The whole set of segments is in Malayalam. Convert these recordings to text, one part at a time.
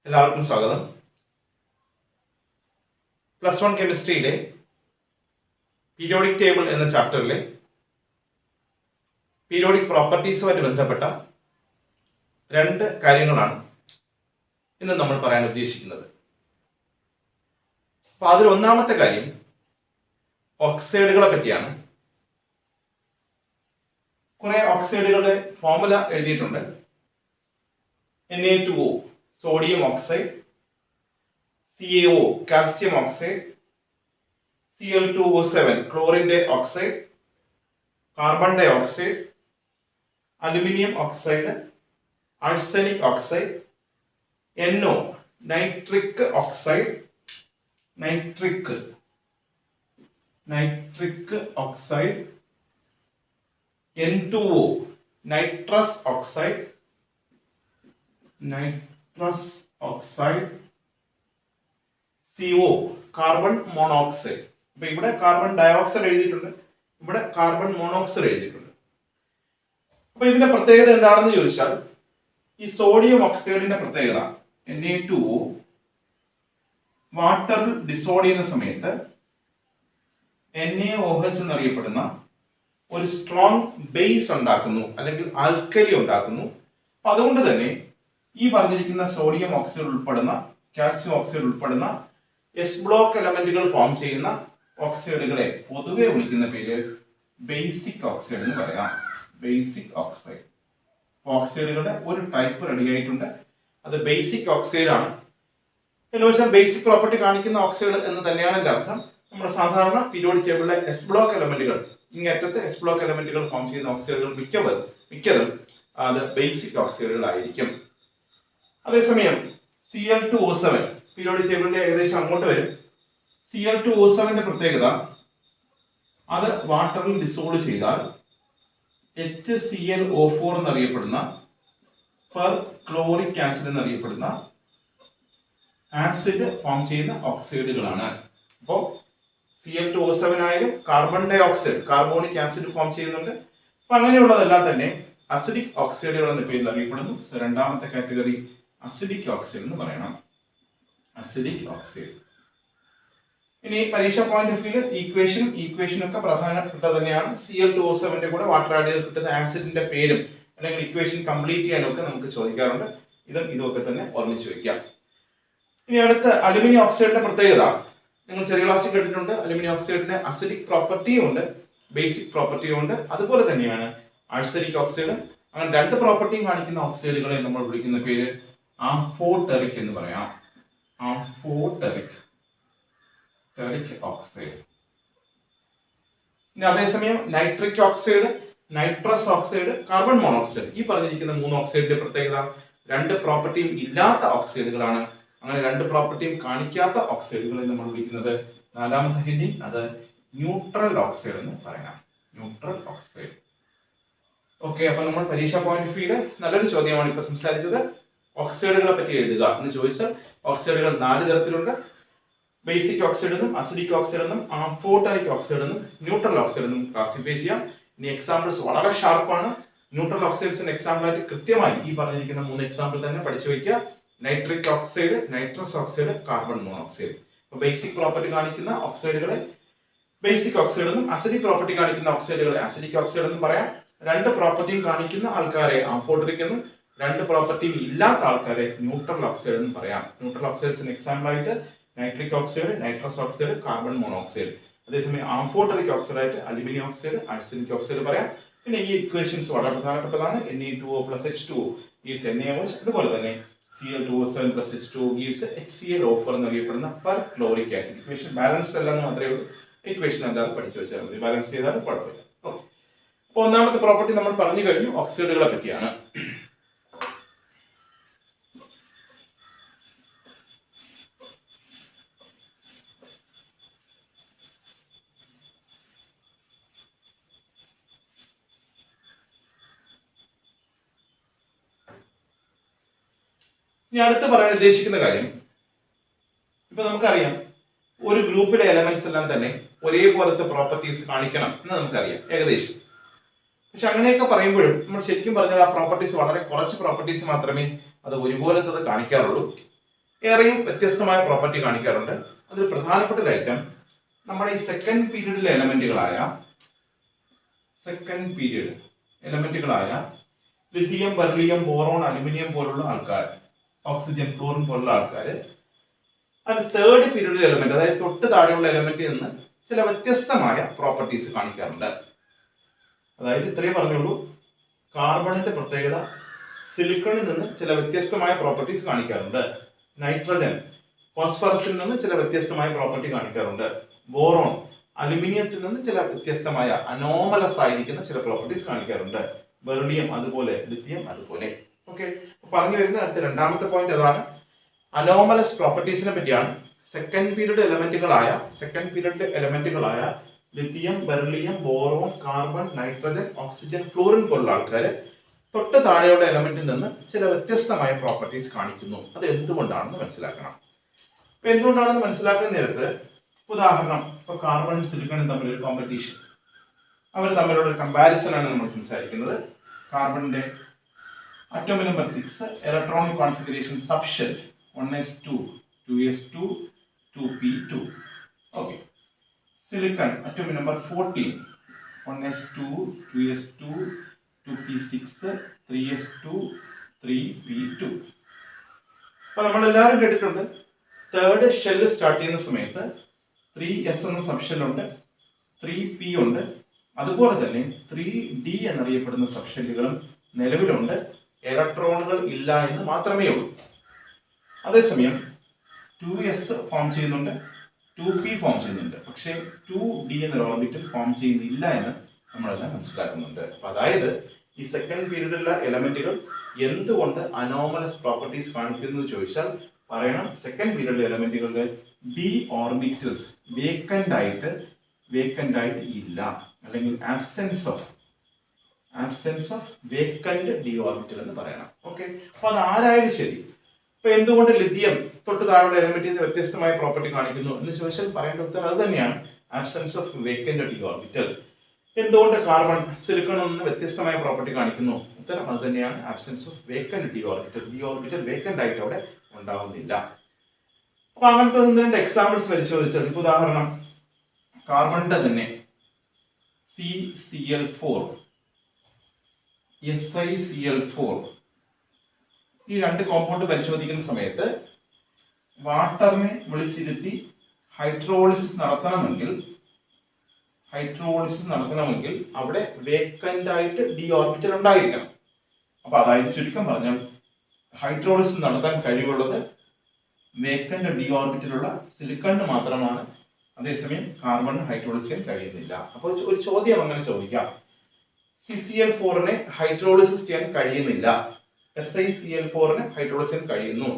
എല്ലാവർക്കും സ്വാഗതം. +1 കെമിസ്ട്രിയിലെ പീരിയോഡിക് ടേബിൾ എന്ന ചാപ്റ്ററിലെ പീരിയോഡിക് പ്രോപ്പർട്ടീസുമായിട്ട് ബന്ധപ്പെട്ട രണ്ട് കാര്യങ്ങളാണ് ഇന്ന് നമ്മൾ പറയാൻ ഉദ്ദേശിക്കുന്നത്. അപ്പോൾ അതിൽ ഒന്നാമത്തെ കാര്യം ഓക്സൈഡുകളെ പറ്റിയാണ്. കുറെ ഓക്സൈഡുകളുടെ ഫോർമുല എഴുതിയിട്ടുണ്ട്. Na2O sodium oxide, CaO calcium oxide, Cl2O7 ക്ലോറിന്റെ oxide, carbon dioxide, aluminium oxide, arsenic oxide, NO nitric oxide, nitric oxide, N2O nitrous oxide, CO carbon monoxide. അപ്പൊ ഇവിടെ കാർബൺ ഡയോക്സൈഡ് എഴുതിയിട്ടുണ്ട്, ഇവിടെ കാർബൺ മോണോക്സൈഡ് എഴുതിയിട്ടുണ്ട്. അപ്പൊ ഇതിന്റെ പ്രത്യേകത എന്താണെന്ന് ചോദിച്ചാൽ, ഈ സോഡിയം ഓക്സൈഡിന്റെ പ്രത്യേകത Na2O വാട്ടറിൽ ഡിസോൾവ് ചെയ്യുന്ന സമയത്ത് NaOH എന്നറിയപ്പെടുന്ന ഒരു സ്ട്രോങ് ബേസ് ഉണ്ടാക്കുന്നു, അല്ലെങ്കിൽ ആൽക്കലി ഉണ്ടാക്കുന്നു. അപ്പൊ അതുകൊണ്ട് തന്നെ ഈ പറഞ്ഞിരിക്കുന്ന സോഡിയം ഓക്സൈഡ് ഉൾപ്പെടുന്ന, കാൽസ്യം ഓക്സൈഡ് ഉൾപ്പെടുന്ന എസ് ബ്ലോക്ക് എലമെന്റുകൾ ഫോം ചെയ്യുന്ന ഓക്സൈഡുകളെ പൊതുവെ വിളിക്കുന്ന പേര് ബേസിക് ഓക്സൈഡ് എന്ന് പറയാം. Basic oxide. ഓക്സൈഡുകളുടെ ഒരു ടൈപ്പ് റെഡി ആയിട്ടുണ്ട്, അത് ബേസിക് ഓക്സൈഡ് ആണ്. എന്ന് വെച്ചാൽ ബേസിക് പ്രോപ്പർട്ടി കാണിക്കുന്ന ഓക്സൈഡ് എന്ന് തന്നെയാണ് എൻ്റെ അർത്ഥം. നമ്മുടെ സാധാരണ പീരിയോഡിക് ടേബിളിലെ എസ് ബ്ലോക്ക് എലമെന്റുകൾ, ഇങ്ങേറ്റത്തെ എസ് ബ്ലോക്ക് എലമെന്റുകൾ ഫോം ചെയ്യുന്ന ഓക്സൈഡുകൾ മിക്കതും അത് ബേസിക് ഓക്സൈഡുകൾ ആയിരിക്കും. അതേസമയം Cl2O7 പീരിയോഡിക് ടേബിളിന്റെ ഏകദേശം അങ്ങോട്ട് വരും. Cl2O7ന്റെ പ്രത്യേകത, അത് വാട്ടറിൽ ഡിസോൾവ് ചെയ്താൽ HClO4 എന്നറിയപ്പെടുന്ന ക്ലോറിക് ആസിഡ് എന്നറിയപ്പെടുന്ന ആസിഡ് ഫോം ചെയ്യുന്ന ഓക്സൈഡുകളാണ്. അപ്പോൾ Cl2O7 ആയാലും carbon dioxide, carbonic acid form ചെയ്യുന്നുണ്ട്. അപ്പൊ അങ്ങനെയുള്ളതെല്ലാം തന്നെ അസിഡിക് ഓക്സൈഡുകൾ എന്ന പേരിൽ അറിയപ്പെടുന്നു. രണ്ടാമത്തെ കാറ്റഗറി അസിഡിക് ഓക്സൈഡ് എന്ന് പറയണം. Acidic oxide. ഇനി പരീക്ഷ പോയിന്റ് ഓഫ് വ്യൂ ഈക്വേഷനും ഒക്കെ പ്രധാനപ്പെട്ട തന്നെയാണ്. Cl2O7ന്റെ കൂടെ വാട്ടർ ആഡ് ചെയ്ത് കിട്ടുന്ന ആസിഡിന്റെ പേരും അല്ലെങ്കിൽ ഇക്വേഷൻ കംപ്ലീറ്റ് ചെയ്യാനൊക്കെ നമുക്ക് ചോദിക്കാറുണ്ട്. ഇതൊക്കെ തന്നെ ഓർമ്മിച്ച് വെക്കാം. ഇനി അടുത്ത അലുമിനിയം ഓക്സൈഡിന്റെ പ്രത്യേകത, നിങ്ങൾ ചെറിയ ക്ലാസ്സിൽ കേട്ടിട്ടുണ്ട്. അലുമിനിയം ഓക്സൈഡിന് അസിഡിക് പ്രോപ്പർട്ടിയും ഉണ്ട്, ബേസിക് പ്രോപ്പർട്ടിയും ഉണ്ട്. അതുപോലെ തന്നെയാണ് ആഴ്സനിക് ഓക്സൈഡ്. അങ്ങനെ രണ്ട് പ്രോപ്പർട്ടിയും കാണിക്കുന്ന ഓക്സൈഡുകളെ നമ്മൾ വിളിക്കുന്ന പേര് ആംഫോടെറിക് എന്ന് പറയാം. ആംഫോടെറിക് ഓക്സൈഡ്. ഇനി അതേസമയം nitric oxide, nitrous oxide, carbon monoxide, ഈ പറഞ്ഞിരിക്കുന്ന മൂന്ന് ഓക്സൈഡിന്റെ പ്രത്യേകത രണ്ട് പ്രോപ്പർട്ടിയും ഇല്ലാത്ത ഓക്സൈഡുകളാണ്. അങ്ങനെ രണ്ട് പ്രോപ്പർട്ടിയും കാണിക്കാത്ത ഓക്സൈഡുകളെ നമ്മൾ വിളിക്കുന്നത്, നാലാമത്തെ ഹെഡിങ്, അത് ന്യൂട്രൽ ഓക്സൈഡ് എന്ന് പറയാം. Neutral oxide. ഓക്കെ, അപ്പൊ നമ്മൾ പരീക്ഷാ പോയിന്റ് ഓഫ് വ്യൂ നല്ലൊരു ചോദ്യമാണ് ഇപ്പൊ സംസാരിച്ചത്. ഓക്സൈഡുകളെ പറ്റി എഴുതുക എന്ന് ചോദിച്ചാൽ, ഓക്സൈഡുകൾ 4 തരത്തിലുണ്ട്. ബേസിക് ഓക്സൈഡ് എന്നും, അസിഡിക് ഓക്സൈഡ് എന്നും, ആംഫോടെറിക് ഓക്സൈഡ് എന്നും, ന്യൂട്രൽ ഓക്സൈഡ് എന്നും ക്ലാസിഫൈ ചെയ്യാം. ഇനി എക്സാമ്പിൾസ് വളരെ ഷാർപ്പാണ്. ന്യൂട്രൽ ഓക്സൈഡ്സിന്റെ എക്സാമ്പിൾ ആയിട്ട് കൃത്യമായി ഈ പറഞ്ഞിരിക്കുന്ന 3 എക്സാമ്പിൾ തന്നെ പഠിച്ചു വയ്ക്കുക. Nitric oxide, nitrous oxide, carbon monoxide. Basic property കാണിക്കുന്ന ഓക്സൈഡുകളെ ബേസിക് ഓക്സൈഡ് എന്നും, അസിഡിക് പ്രോപ്പർട്ടി കാണിക്കുന്ന ഓക്സൈഡുകളെ അസിഡിക് ഓക്സൈഡ് എന്നും പറയാം. രണ്ട് പ്രോപ്പർട്ടിയും കാണിക്കുന്ന ആൾക്കാരെ ആംഫോടെറിക് എന്നും, രണ്ട് പ്രോപ്പർട്ടിയും ഇല്ലാത്ത ആൾക്കാരെ ന്യൂട്രൽ ഓക്സൈഡ് എന്നും പറയാം. ന്യൂട്രൽ ഓക്സൈഡ്സിന് എക്സാമ്പിൾ ആയിട്ട് nitric oxide, nitrous oxide, carbon monoxide. അതേസമയം ആംഫോടെറിക് ഓക്സൈഡ് ആയിട്ട് അലുമിനിയം ഓക്സൈഡ്, ആഴ്സനിക് ഓക്സൈഡ് പറയാം. പിന്നെ ഈ ഇക്വേഷൻസ് വളരെ പ്രധാനപ്പെട്ടതാണ്. Na2O + H2O gives NaOH. അതുപോലെ തന്നെ Cl2O7 + H2O gives HClO4 എന്നറിയപ്പെടുന്ന ക്ലോറിക് ആസിഡ്. ഇക്വേഷൻ ബാലൻസ്ഡ് അല്ലെന്ന് മാത്രമേ ഉള്ളൂ. ഇക്വേഷൻ അല്ലാതെ പഠിച്ചു വെച്ചാൽ മതി. ബാലൻസ് ചെയ്താൽ കുഴപ്പമില്ല. അപ്പൊ ഒന്നാമത്തെ പ്രോപ്പർട്ടി നമ്മൾ പറഞ്ഞു കഴിഞ്ഞു, ഓക്സൈഡുകളെ പറ്റിയാണ്. ഇനി അടുത്ത് പറയാൻ ഉദ്ദേശിക്കുന്ന കാര്യം, ഇപ്പൊ നമുക്കറിയാം ഒരു ഗ്രൂപ്പിലെ എലമെന്റ്സ് എല്ലാം തന്നെ ഒരേപോലത്തെ പ്രോപ്പർട്ടീസ് കാണിക്കണം എന്ന് നമുക്കറിയാം ഏകദേശം. പക്ഷെ അങ്ങനെയൊക്കെ പറയുമ്പോഴും നമ്മൾ ശരിക്കും പറഞ്ഞാൽ ആ പ്രോപ്പർട്ടീസ് വളരെ കുറച്ച് പ്രോപ്പർട്ടീസ് മാത്രമേ അത് ഒരുപോലത്തത് കാണിക്കാറുള്ളൂ. ഏറെയും വ്യത്യസ്തമായ പ്രോപ്പർട്ടി കാണിക്കാറുണ്ട്. അതിൽ പ്രധാനപ്പെട്ട ഒരു ഐറ്റം നമ്മുടെ ഈ സെക്കൻഡ് പീരീഡിലെ എലമെന്റുകളായ ലിഥിയം, ബെറിലിയം, ബോറോൺ, അലുമിനിയം പോലുള്ള ആൾക്കാർ, ഓക്സിജൻ, ഫ്ലൂറിൻ പോലുള്ള ആൾക്കാർ, അത് തേർഡ് പീരീഡിലെ എലമെന്റ്, അതായത് തൊട്ട് താഴെയുള്ള എലമെന്റിൽ നിന്ന് ചില വ്യത്യസ്തമായ പ്രോപ്പർട്ടീസ് കാണിക്കാറുണ്ട്. അതായത് ഇത്രയും പറഞ്ഞുള്ളൂ, കാർബണിന്റെ പ്രത്യേകത സിലിക്കണിൽ നിന്ന് ചില വ്യത്യസ്തമായ പ്രോപ്പർട്ടീസ് കാണിക്കാറുണ്ട്. നൈട്രജൻ, ഫോസ്ഫറസിൽ നിന്ന് ചില വ്യത്യസ്തമായ പ്രോപ്പർട്ടി കാണിക്കാറുണ്ട്. ബോറോൺ, അലുമിനിയത്തിൽ നിന്ന് ചില വ്യത്യസ്തമായ അനോമലസ് ആയിരിക്കുന്ന ചില പ്രോപ്പർട്ടീസ് കാണിക്കാറുണ്ട്. ബെറിലിയം അതുപോലെ, ലിഥിയം അതുപോലെ. ഓക്കെ, പറഞ്ഞു വരുന്ന അടുത്ത രണ്ടാമത്തെ പോയിന്റ് അതാണ്. അനോമലസ് പ്രോപ്പർട്ടീസിനെ പറ്റിയാണ്. സെക്കൻഡ് പീരീഡ് എലമെന്റുകളായ lithium, beryllium, boron, carbon, nitrogen, oxygen, fluorine പോലുള്ള ആൾക്കാർ തൊട്ട് താഴെയുള്ള എലമെന്റിൽ നിന്ന് ചില വ്യത്യസ്തമായ പ്രോപ്പർട്ടീസ് കാണിക്കുന്നു. അത് എന്തുകൊണ്ടാണെന്ന് മനസ്സിലാക്കണം. അപ്പൊ എന്തുകൊണ്ടാണെന്ന് മനസ്സിലാക്കുന്ന നേരത്ത് ഉദാഹരണം, ഇപ്പൊ കാർബണും സിലിക്കണും തമ്മിലൊരു കോമ്പറ്റീഷൻ, അവർ തമ്മിലുള്ള ഒരു കമ്പാരിസൺ ആണ് നമ്മൾ സംസാരിക്കുന്നത്. കാർബണിന്റെ atomic number 6, electronic configuration subshell 1s2, 2s2, 2p2. Okay. Silicon atomic number 14, 1s2, 2s2, 2p6, 3s2, 3p2. അപ്പൊ നമ്മൾ എല്ലാവരും കേട്ടിട്ടുണ്ട്, തേർഡ് ഷെല്ല് സ്റ്റാർട്ട് ചെയ്യുന്ന സമയത്ത് 3s എന്ന സബ്ഷെല്ലുണ്ട്, 3p ഉണ്ട്, അതുപോലെ തന്നെ 3d എന്നറിയപ്പെടുന്ന സബ്ഷെല്ലുകളും നിലവിലുണ്ട്. ഇലക്ട്രോണുകൾ ഇല്ല എന്ന് മാത്രമേ ഉള്ളൂ. അതേസമയം 2s ഫോം ചെയ്യുന്നുണ്ട്, 2p ഫോം ചെയ്യുന്നുണ്ട്, പക്ഷേ 2d എന്നൊരു ഓർബിറ്റൽ ഫോം ചെയ്യുന്നില്ല എന്ന് നമ്മളെല്ലാം മനസ്സിലാക്കുന്നുണ്ട്. അപ്പൊ അതായത് ഈ സെക്കൻഡ് പീരീഡിലുള്ള എലമെന്റുകൾ എന്തുകൊണ്ട് അനോമലസ് പ്രോപ്പർട്ടീസ് കാണിക്കുന്നു എന്ന് ചോദിച്ചാൽ പറയണം, സെക്കൻഡ് പീരീഡിലെ എലമെന്റുകളുടെ ഡി ഓർബിറ്റൽസ് വേക്കന്റ് ആയിട്ട് ഇല്ല, അല്ലെങ്കിൽ absence of vacant D orbital എന്ന് പറയണം. ഓക്കെ, അപ്പൊ അത് ആരായാലും ശരി. ഇപ്പൊ എന്തുകൊണ്ട് ലിഥിയം തൊട്ട് താഴെയുള്ള എലമെന്റിൽ നിന്ന് വ്യത്യസ്തമായ പ്രോപ്പർട്ടി കാണിക്കുന്നു എന്ന് ചോദിച്ചാൽ പറയേണ്ട ഉത്തരം അത് തന്നെയാണ്, absence of vacant D orbital. എന്തുകൊണ്ട് കാർബൺ സിലിക്കണിൽ നിന്ന് വ്യത്യസ്തമായ പ്രോപ്പർട്ടി കാണിക്കുന്നു? ഉത്തരം അത് തന്നെയാണ്, absence of vacant D orbital. D orbital vacant ആയിട്ട് അവിടെ ഉണ്ടാവുന്നില്ല. അപ്പൊ അങ്ങനത്തെ ഒന്ന് രണ്ട് എക്സാമ്പിൾസ് പരിശോധിച്ചാൽ, ഇപ്പൊ ഉദാഹരണം കാർബണിന്റെ തന്നെ CCl4, SiCl4 ഈ രണ്ട് കോമ്പൗണ്ട് പരിശോധിക്കുന്ന സമയത്ത് വാട്ടറിനെ വിളിച്ചിരുത്തി ഹൈഡ്രോളിസിസ് നടത്തണമെങ്കിൽ അവിടെ വേക്കന്റ് ആയിട്ട് ഡി ഓർബിറ്റൽ ഉണ്ടായിരിക്കണം. അപ്പൊ അതായത് ചുരുക്കം പറഞ്ഞാൽ ഹൈഡ്രോളിസിസ് നടത്താൻ കഴിവുള്ളത് വേക്കന്റ് ഡി ഓർബിറ്റലുള്ള സിലിക്കണിന് മാത്രമാണ്. അതേസമയം കാർബൺ ഹൈഡ്രോളിസ് ചെയ്യാൻ കഴിയുന്നില്ല. അപ്പോൾ ഒരു ചോദ്യം അങ്ങനെ ചോദിക്കാം, CCl4നെ ഹൈഡ്രോളിസിസ് ചെയ്യാൻ കഴിയുന്നില്ല, SiCl4ന് ഹൈഡ്രോളിസ് ചെയ്യാൻ കഴിയുന്നു,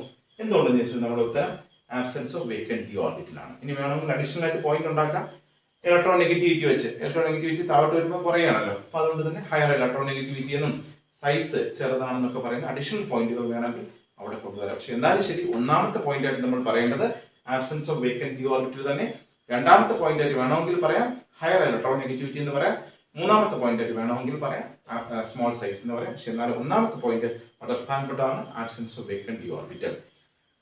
എന്തുകൊണ്ടെന്ന് ചോദിച്ചാൽ നമ്മുടെ ഉത്തരം ആബ്സെൻസ് ഓഫ് വേക്കന്റ് ഡി ഓർബിറ്റലാണ്. ഇനി വേണമെങ്കിൽ അഡീഷണൽ ആയിട്ട് പോയിന്റ് ഉണ്ടാക്കാം. ഇലക്ട്രോൺ നെഗറ്റിവിറ്റി വെച്ച്, ഇലക്ട്രോൺ നെഗറ്റിവിറ്റി താഴോട്ട് വരുമ്പോൾ കുറയാണല്ലോ, അപ്പൊ അതുകൊണ്ട് തന്നെ ഹയർ ഇലക്ട്രോൺ നെഗറ്റിവിറ്റി എന്നും സൈസ് ചെറുതാണെന്നൊക്കെ പറയുന്ന അഡീഷണൽ പോയിന്റുകൾ വേണമെങ്കിൽ അവിടെ കൊണ്ടുവരാം. പക്ഷെ എന്തായാലും ശരി, ഒന്നാമത്തെ പോയിന്റ് ആയിട്ട് നമ്മൾ പറയേണ്ടത് absence of vacant D orbital തന്നെ. രണ്ടാമത്തെ പോയിന്റ് ആയിട്ട് വേണമെങ്കിൽ പറയാം ഹയർ ഇലക്ട്രോൺ നെഗറ്റിവിറ്റി എന്ന് പറയാം. മൂന്നാമത്തെ പോയിന്റ് ആയിട്ട് വേണമെങ്കിൽ പറയാം സ്മോൾ സൈസ് എന്ന് പറയാം. പക്ഷെ എന്നാലും ഒന്നാമത്തെ പോയിന്റ് വളരെ പ്രധാനപ്പെട്ടതാണ്, absence of vacant D orbital.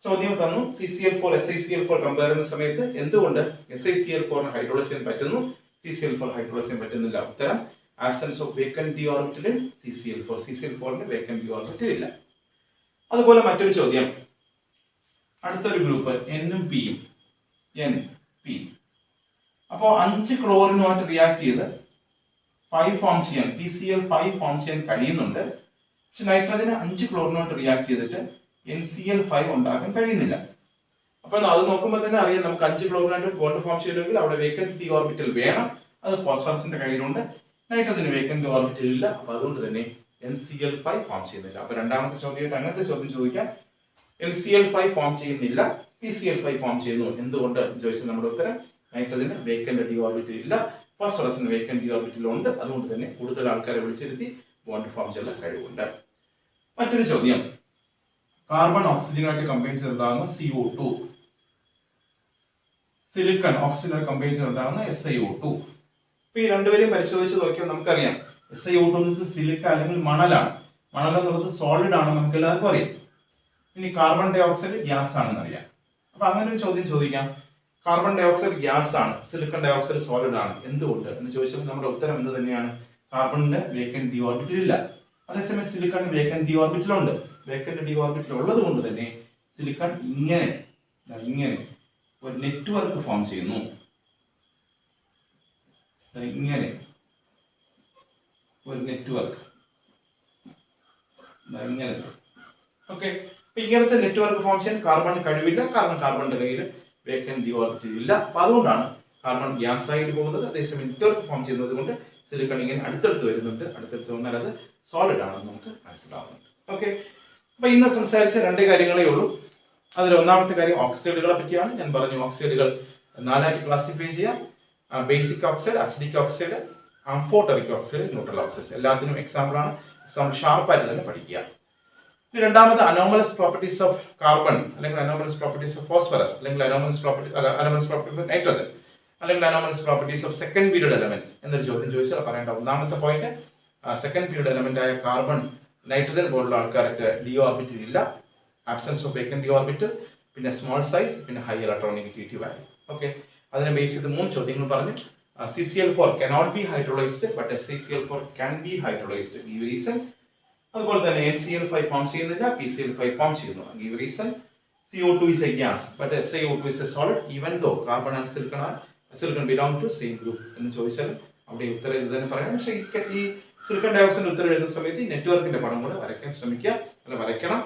ചോദ്യം തന്നു, CCl4 SiCl4 കമ്പയർ ചെയ്യുന്ന സമയത്ത് എന്തുകൊണ്ട് SiCl4ന് ഹൈഡ്രോളിസ് ചെയ്യാൻ പറ്റുന്നു, CCl4 ഹൈഡ്രോളിസ് ചെയ്യാൻ പറ്റുന്നില്ല? ഉത്തരം ആബ്സെൻസ് ഓഫ് വേക്കന്റ് ഡി ഓർബിറ്റലിൽ CCl4ന് വേക്കന്റ് ഡി ഓർബിറ്റൽ ഇല്ല. അതുപോലെ മറ്റൊരു ചോദ്യം, അടുത്തൊരു ഗ്രൂപ്പ് N-ഉം P-യും, N-P. അപ്പോൾ 5 ക്ലോറിനുമായിട്ട് റിയാക്ട് ചെയ്ത് 5 ഫോം ചെയ്യാൻ, PCl5 ഫോം ചെയ്യാൻ കഴിയുന്നുണ്ട്. പക്ഷെ നൈട്രജന് 5 ക്ലോറിനുമായിട്ട് റിയാക്ട് ചെയ്തിട്ട് NCl5 ഉണ്ടാക്കാൻ കഴിയുന്നില്ല. അപ്പോൾ അത് നോക്കുമ്പോൾ തന്നെ അറിയാം, നമുക്ക് 5 ക്ലോറിനായിട്ട് ബോണ്ട് ഫോം ചെയ്യണമെങ്കിൽ അവിടെ വേക്കന്റ് ഡി ഓർബിറ്റൽ വേണം. അത് ഫോസ്ഫറസിന്റെ കയ്യിലുണ്ട്, നൈട്രജന് വേക്കന്റ് ഓർബിറ്റൽ ഇല്ല. അപ്പൊ അതുകൊണ്ട് തന്നെ NCl5 ഫോം ചെയ്യുന്നില്ല. അപ്പൊ രണ്ടാമത്തെ ചോദ്യമായിട്ട് അങ്ങനത്തെ ചോദ്യം ചോദിക്കാം, NCl5 ഫോം ചെയ്യുന്നില്ല, PCl5 ഫോം ചെയ്യുന്നു, എന്തുകൊണ്ട് ചോദിച്ചാൽ നമ്മുടെ ഉത്തരം നൈട്രജന് വേക്കന്റ് ഡി ഓർബിറ്റൽ ഇല്ല, ഫോസ്ഫറസിന് വേക്കന്റ് ഡി ഓർബിറ്റൽ ഉണ്ട്. അതുകൊണ്ട് തന്നെ കൂടുതൽ ആൾക്കാരെ വിളിച്ചിരുത്തി ബോണ്ട് ഫോം ചെയ്യാൻ കഴിവുണ്ട്. മറ്റൊരു ചോദ്യം, കാർബൺ ഓക്സിജനുമായിട്ട് കമ്പൈൻ ചെയ്തുണ്ടാകുന്ന CO2, സിലിക്കൺ ഓക്സിജനുമായി കമ്പൈൻ ചെയ്തുണ്ടാകുന്ന SiO2. ഇപ്പൊ ഈ രണ്ടുപേരെയും പരിശോധിച്ച് നോക്കിയാൽ നമുക്കറിയാം, SiO2 എന്ന് വെച്ചാൽ സിലിക്ക അല്ലെങ്കിൽ മണലാണ്. മണൽ എന്നുള്ളത് സോളിഡ് ആണ്, നമുക്ക് എല്ലാവർക്കും അറിയാം. ഇനി കാർബൺ ഡൈ ഓക്സൈഡ് ഗ്യാസ് ആണെന്ന് അറിയാം. അപ്പൊ അങ്ങനെ ഒരു ചോദ്യം ചോദിക്കാം, കാർബൺ ഡൈ ഓക്സൈഡ് ഗ്യാസ് ആണ്, സിലിക്കൺ ഡൈ ഓക്സൈഡ് സോളിഡ് ആണ്, എന്തുകൊണ്ട് എന്ന് ചോദിച്ചാൽ നമ്മുടെ ഉത്തരം എന്ത് തന്നെയാണ്? കാർബണിന് വേക്കന്റ് ഡി ഓർബിറ്റൽ ഇല്ല, അതേസമയം സിലിക്കൺ വേക്കന്റ് ഡി ഓർബിറ്റൽ ഉണ്ട്. വേക്കന്റ് ഡി ഓർബിറ്റൽ ഉള്ളത് കൊണ്ട് തന്നെ സിലിക്കൺ ഇങ്ങനെ ഒരു നെറ്റ്വർക്ക് ഫോം ചെയ്യുന്നു. ഇങ്ങനെ ഒരു നെറ്റ്വർക്ക് ഇങ്ങനെ. ഓക്കെ, ഇങ്ങനത്തെ നെറ്റ്വർക്ക് ഫോം ചെയ്യാൻ കാർബൺ കഴിവില്ല, കാരണം കാർബണിന്റെ കയ്യിൽ വേക്കന്റ് ഡി ഓർബിറ്റൽ ഇല്ല. അപ്പൊ അതുകൊണ്ടാണ് കാർബൺ ഗ്യാസ് ആയിട്ട് പോകുന്നത്. അതേസമയം നെറ്റ്വർക്ക് ഫോം ചെയ്യുന്നത് കൊണ്ട് സിലിക്കൺ ഇങ്ങനെ അടുത്തടുത്ത് വരുന്നുണ്ട്. അടുത്തടുത്ത് വന്നാൽ അത് സോളിഡ് ആണെന്ന് നമുക്ക് മനസ്സിലാവുന്നുണ്ട്. ഓക്കെ, അപ്പൊ ഇന്ന് സംസാരിച്ച രണ്ട് കാര്യങ്ങളേ ഉള്ളൂ. അതിൽ ഒന്നാമത്തെ കാര്യം ഓക്സൈഡുകളെ പറ്റിയാണ്. ഞാൻ പറഞ്ഞു ഓക്സൈഡുകൾ നാലായിട്ട് ക്ലാസിഫൈ ചെയ്യാം: basic oxide, acidic oxide, amphoteric oxide, neutral oxide. എല്ലാത്തിനും എക്സാമ്പിൾ ആണ്. എക്സാമ്പിൾ ഷാർപ്പായിട്ട് തന്നെ പഠിക്കുക. ഇനി രണ്ടാമത് അനോമലസ് പ്രോപ്പർട്ടീസ് ഓഫ് കാർബൺ, അല്ലെങ്കിൽ അനോമലസ് പ്രോപ്പർട്ടീസ് ഓഫ് ഫോസ്ഫറസ്, അല്ലെങ്കിൽ അനോമലസ് പ്രോപ്പർട്ടീസ് ഓഫ് നൈട്രജൻ, അല്ലെങ്കിൽ anomalous properties of second period elements എന്നൊരു ചോദ്യം ചോദിച്ചാൽ പറയേണ്ട ഒന്നാമത്തെ പോയിന്റ്, സെക്കൻഡ് പീരിയഡ് എലമെന്റ് ആയ കാർബൺ, നൈട്രജൻ പോലുള്ള ആൾക്കാർക്ക് ഡി ഓർബിറ്റൽ ഇല്ല, absence of vacant D orbital, പിന്നെ സ്മോൾ സൈസ്, പിന്നെ ഹൈ ഇലക്ട്രോണെഗറ്റിവിറ്റി വാല്യൂ. ഓക്കെ, അതിനെ ബേസ് ചെയ്ത് മൂന്ന് ചോദ്യങ്ങൾ പറഞ്ഞു. CCl4 cannot be hydrolyzed, but SiCl4 can be hydrolyzed. Give reason. അതുപോലെ തന്നെ NCl5 ഫോം ചെയ്യുന്നില്ല, PCl5 ഫോം ചെയ്യുന്നു. Give reason. CO2 is a gas, but SiO2 is a solid, even though carbon and silicon belong to same group. എന്ന് ചോദിച്ചാൽ അവിടെ ഉത്തരം ഇത് തന്നെ പറയണം. പക്ഷേ ഈ സിലിക്കൺ ഡയോക്സൈഡ് ഉത്തരം എഴുതുന്ന സമയത്ത് നെറ്റ്വർക്കിന്റെ പടം കൂടെ വരയ്ക്കാൻ ശ്രമിക്കുക, അല്ല വരയ്ക്കണം.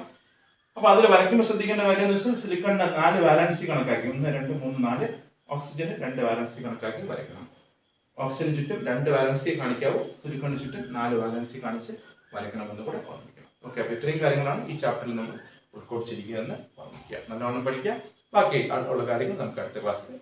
അപ്പൊ അതിൽ വരയ്ക്കുമ്പോൾ ശ്രദ്ധിക്കേണ്ട കാര്യം എന്ന് വെച്ചാൽ സിലിക്കണിന്റെ 4 വാലൻസി കണക്കാക്കി, 1 2 3 4, ഓക്സിജന് 2 വാലൻസി കണക്കാക്കി വരയ്ക്കണം. ഓക്സിജന് ചുറ്റും 2 വാലൻസി കാണിക്കാവൂ, സിലിക്കണിന് ചുറ്റും 4 വാലൻസി കാണിച്ച് വരയ്ക്കണമെന്ന് കൂടെ ഓർമ്മിക്കണം. ഓക്കെ, അപ്പൊ ഇത്രയും കാര്യങ്ങളാണ് ഈ ചാപ്റ്ററിൽ നമ്മൾ ഉൾക്കൊള്ളിച്ചിരിക്കുക എന്ന് ഓർമ്മിക്കുക. നല്ലവണ്ണം പഠിക്കുക. ബാക്കി ഉള്ള കാര്യങ്ങൾ നമുക്ക് അടുത്ത ക്ലാസ്സിൽ